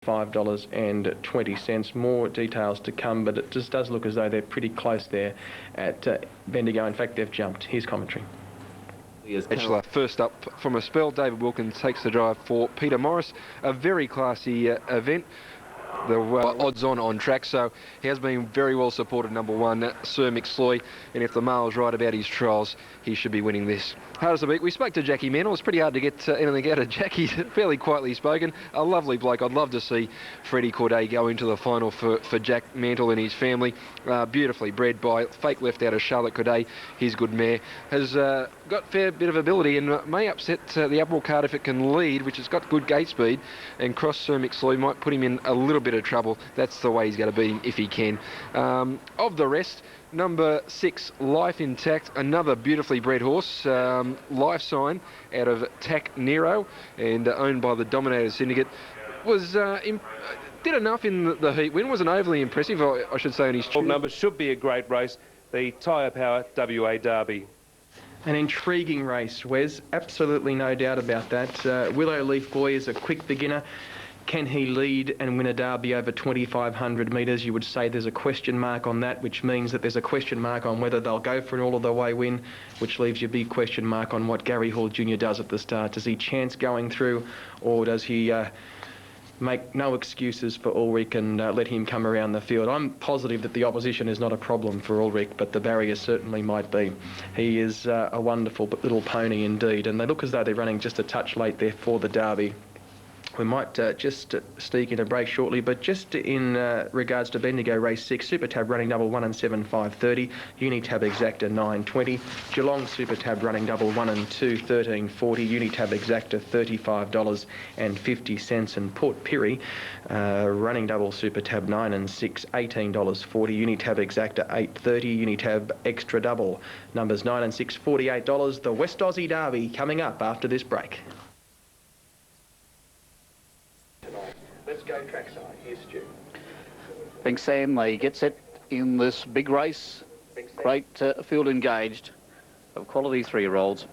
$5.20. More details to come, but it just does look as though they're pretty close there at Bendigo. In fact, they've jumped. Here's commentary. Bachelor first up from a spell. David Wilkins takes the drive for Peter Morris. A very classy event. The odds on track, so he has been very well supported. Number one, Sir McSloy, and if the mail's right about his trials, he should be winning this. Hard as a beat. We spoke to Jackie Mantle. It's pretty hard to get anything out of Jackie. Fairly quietly spoken. A lovely bloke. I'd love to see Freddie Corday go into the final for Jack Mantle and his family. Beautifully bred by fake left out of Charlotte Corday. His good mare has got a fair bit of ability and may upset the Admiral card if it can lead, which has got good gate speed, and cross Sir McSloy might put him in a little bit of trouble. That's the way he's going to beat him if he can. Of the rest, number 6, Life Intact, another beautifully bred horse, Life Sign out of Tac Nero, and owned by the Dominator Syndicate, was did enough in the heat win. Wasn't overly impressive, I should say, on his numbers. Should be a great race. The Tyre Power WA Derby. An intriguing race, Wes. Absolutely no doubt about that. Willow Leaf Boy is a quick beginner. Can he lead and win a derby over 2,500 metres? You would say there's a question mark on that, which means that there's a question mark on whether they'll go for an all-of-the-way win, which leaves you a big question mark on what Gary Hall Jr. does at the start. Does he chance going through, or does he make no excuses for Ulrich and let him come around the field? I'm positive that the opposition is not a problem for Ulrich, but the barrier certainly might be. He is a wonderful little pony indeed, and they look as though they're running just a touch late there for the derby. We might just sneak in a break shortly, but just in regards to Bendigo Race 6, Super Tab running double 1 and 7, 5.30. Unitab Exacta 9.20. Geelong Super Tab running double 1 and 2, 13.40. Unitab Exacta $35.50. And Port Pirie running double Super Tab 9 and 6, $18.40. Unitab Exacta 8.30. Unitab Extra Double numbers 9 and 6, $48. The West Aussie Derby coming up after this break. Let's go trackside. Here's Stu. Big Sam, they get set in this big race. Great field engaged of quality 3-year-olds.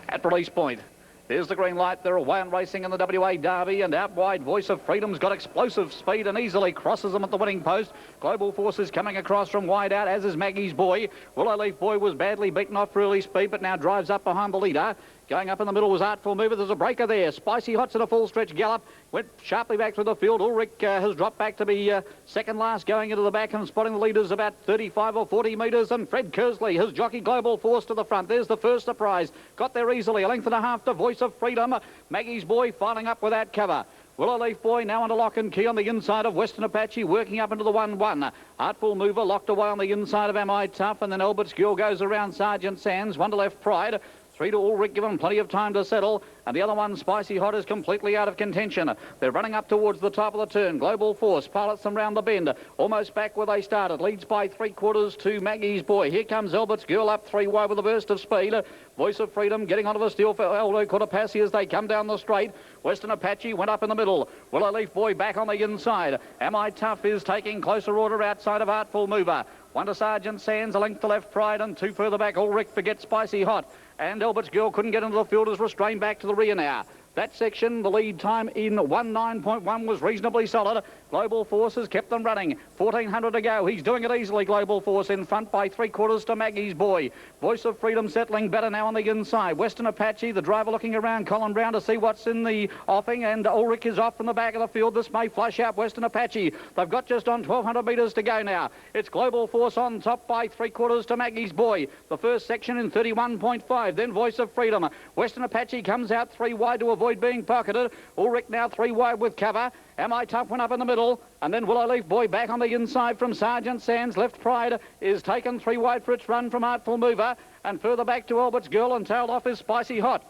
At release point, there's the green light. They're away and racing in the WA Derby, and out wide, Voice of Freedom's got explosive speed and easily crosses them at the winning post. Global Forces coming across from wide out, as is Maggie's Boy. Willow Leaf Boy was badly beaten off for early speed, but now drives up behind the leader. Going up in the middle was Artful Mover. There's a breaker there. Spicy Hot's in a full stretch gallop. Went sharply back through the field. Ulrich has dropped back to be second last, going into the back and spotting the leaders about 35 or 40 metres. And Fred Kersley has jockey Global Force to the front. There's the first surprise. Got there easily. A length and a half to Voice of Freedom. Maggie's Boy filing up without cover. Willow Leaf Boy now under lock and key on the inside of Western Apache, working up into the 1-1. Artful Mover locked away on the inside of Am I Tough, and then Albert's Girl goes around Sergeant Sands. 1 to Left Pride. 3 to Ulrich, given plenty of time to settle, and the other one, Spicy Hot, is completely out of contention. They're running up towards the top of the turn. Global Force pilots them round the bend, almost back where they started. Leads by 3/4 to Maggie's Boy. Here comes Albert's Girl up 3 wide with a burst of speed. Voice of Freedom getting onto the steel for Aldo Cortopassi as they come down the straight. Western Apache went up in the middle. Willow Leaf Boy back on the inside. Am I Tough is taking closer order outside of Artful Mover. 1 to Sergeant Sands, a length to Left Pride, and 2 further back. Ulrich forgets Spicy Hot. And Albert's Girl couldn't get into the field, is restrained back to the rear now. That section, the lead time in 1:9.1 was reasonably solid. Global Force has kept them running. 1,400 to go. He's doing it easily, Global Force, in front by 3/4 to Maggie's Boy. Voice of Freedom settling better now on the inside. Western Apache, the driver looking around Colin Brown to see what's in the offing, and Ulrich is off from the back of the field. This may flush out Western Apache. They've got just on 1,200 metres to go now. It's Global Force on top by 3/4 to Maggie's Boy. The first section in 31.5. Then Voice of Freedom. Western Apache comes out 3 wide to avoid being pocketed. Ulrich now 3 wide with cover. Am I Tough went up in the middle, and then Willow Leaf Boy back on the inside from Sergeant Sands. Left Pride is taken 3 wide for its run from Artful Mover, and further back to Albert's Girl, and tailed off is Spicy Hot.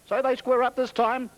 So they square up this time.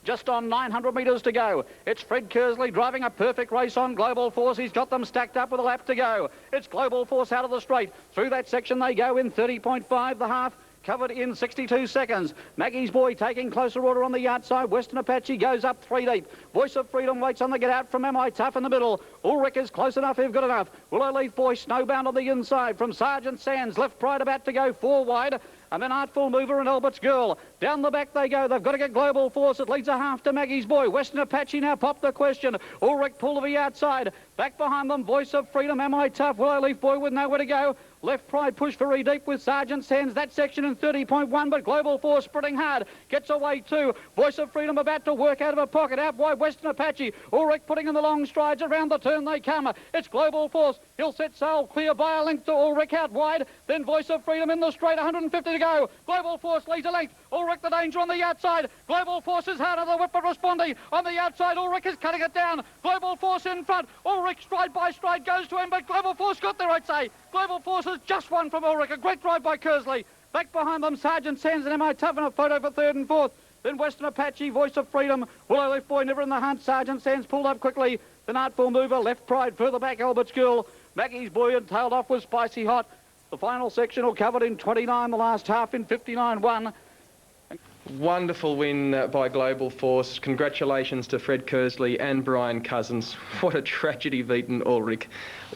Just on 900 metres to go. It's Fred Kersley driving a perfect race on Global Force. He's got them stacked up with a lap to go. It's Global Force out of the straight. Through that section they go in 30.5, the half. Covered in 62 seconds. Maggie's Boy taking closer order on the outside. Western Apache goes up 3 deep. Voice of Freedom waits on the get out from Am I Tough in the middle. Ulrich is close enough if good enough. Willow Leaf Boy snowbound on the inside from Sergeant Sands. Left Pride about to go 4 wide. and then Artful Mover and Albert's Girl. Down the back they go. They've got to get Global Force. It leads a half to Maggie's Boy. Western Apache now popped the question. Ulrich pull to the outside. Back behind them, Voice of Freedom, Am I Tough? Will I Leaf Boy with nowhere to go? Left Pride push very deep with Sergeant Sands. That section in 30.1, but Global Force sprinting hard. Gets away too. Voice of Freedom about to work out of a pocket. Out wide, Western Apache. Ulrich putting in the long strides. Around the turn they come. It's Global Force. He'll set sail clear by a length to Ulrich out wide. Then Voice of Freedom in the straight. 150 to go. Global Force leads a length. Ulrich the danger on the outside. Global Force is hard on the whip but responding. On the outside, Ulrich is cutting it down. Global Force in front. Ulrich stride by stride goes to him, but Global Force got there, I'd say. Global Force has just won from Ulrich. A great drive by Kersley. Back behind them, Sergeant Sands and Am I Tough in a photo for third and fourth. Then Western Apache, Voice of Freedom. Willow Leaf Boy never in the hunt. Sergeant Sands pulled up quickly. Then Artful Mover, Left Pride, further back Albert's Girl. Maggie's Boy and tailed off with Spicy Hot. The final sectional covered in 29, the last half in 59.1. Wonderful win by Global Force. Congratulations to Fred Kersley and Brian Cousins. What a tragedy beaten Ulrich.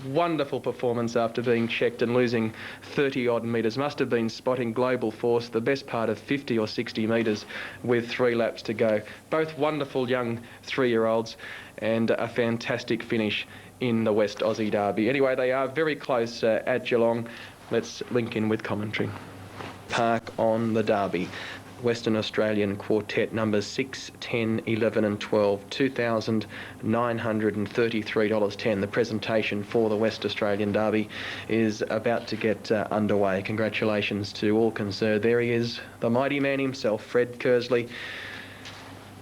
Wonderful performance after being checked and losing 30-odd metres. Must have been spotting Global Force the best part of 50 or 60 metres with 3 laps to go. Both wonderful young 3-year-olds and a fantastic finish in the West Aussie Derby. Anyway, they are very close at Geelong. Let's link in with commentary. Park on the Derby. Western Australian Quartet numbers 6, 10, 11 and 12, $2,933.10. The presentation for the West Australian Derby is about to get underway. Congratulations to all concerned. There he is, the mighty man himself, Fred Kersley,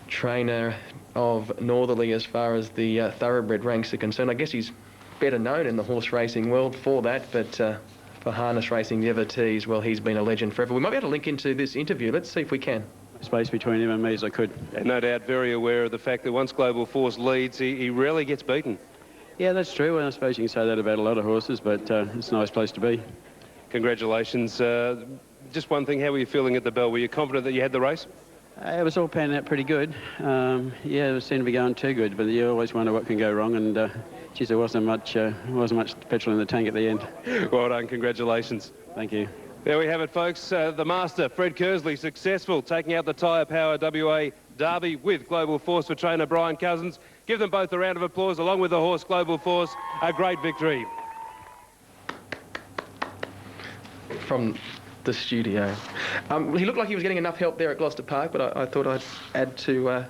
trainer of Northerly as far as the thoroughbred ranks are concerned. I guess he's better known in the horse racing world for that, but for harness racing, the Evertees, well, he's been a legend forever. We might be able to link into this interview. Let's see if we can. Space between him and me as I could. And no doubt very aware of the fact that once Global Force leads, he rarely gets beaten. Yeah, that's true. And I suppose you can say that about a lot of horses, but it's a nice place to be. Congratulations. Just one thing, how were you feeling at the bell? Were you confident that you had the race? It was all panning out pretty good. Yeah, it seemed to be going too good, but you always wonder what can go wrong. And geez, there wasn't much petrol in the tank at the end. Well done. Congratulations. Thank you. There we have it, folks. The master, Fred Kersley, successful, taking out the Tyre Power WA Derby with Global Force for trainer Brian Cousins. Give them both a round of applause, along with the horse Global Force. A great victory. From the studio. He looked like he was getting enough help there at Gloucester Park, but I thought I'd add to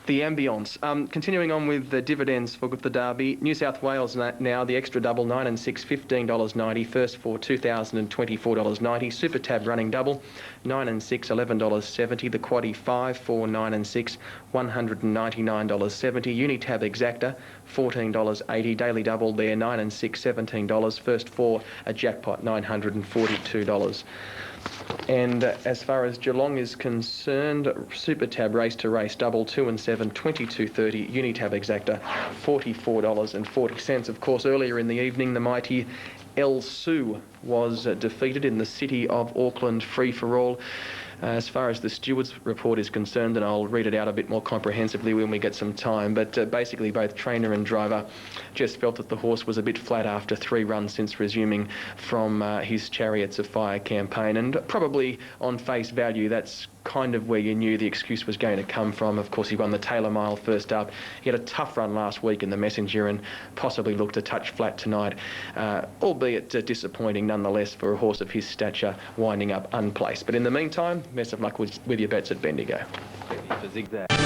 the ambience. Continuing on with the dividends for the Derby, New South Wales now, the extra double, 9 and 6, $15.90. First for $2,024.90. Super Tab running double, 9 and 6, $11.70. The Quaddie 5 for 9 and 6, $199.70. Unitab Exacta, $14.80. Daily double there, 9 and 6, $17. First for a jackpot, $942. And as far as Geelong is concerned, Super Tab race to race double, 2 and 7, $22.30. Unitab Exacta, $44.40. Of course, earlier in the evening, the mighty El Sue was defeated in the City of Auckland Free for All. As far as the stewards report is concerned, and I'll read it out a bit more comprehensively when we get some time, but basically both trainer and driver just felt that the horse was a bit flat after 3 runs since resuming from his Chariots of Fire campaign, and probably on face value that's kind of where you knew the excuse was going to come from. Of course, he won the Taylor Mile first up. He had a tough run last week in the Messenger and possibly looked a touch flat tonight, albeit disappointing nonetheless for a horse of his stature winding up unplaced. But in the meantime, best of luck with your bets at Bendigo. For zigzag.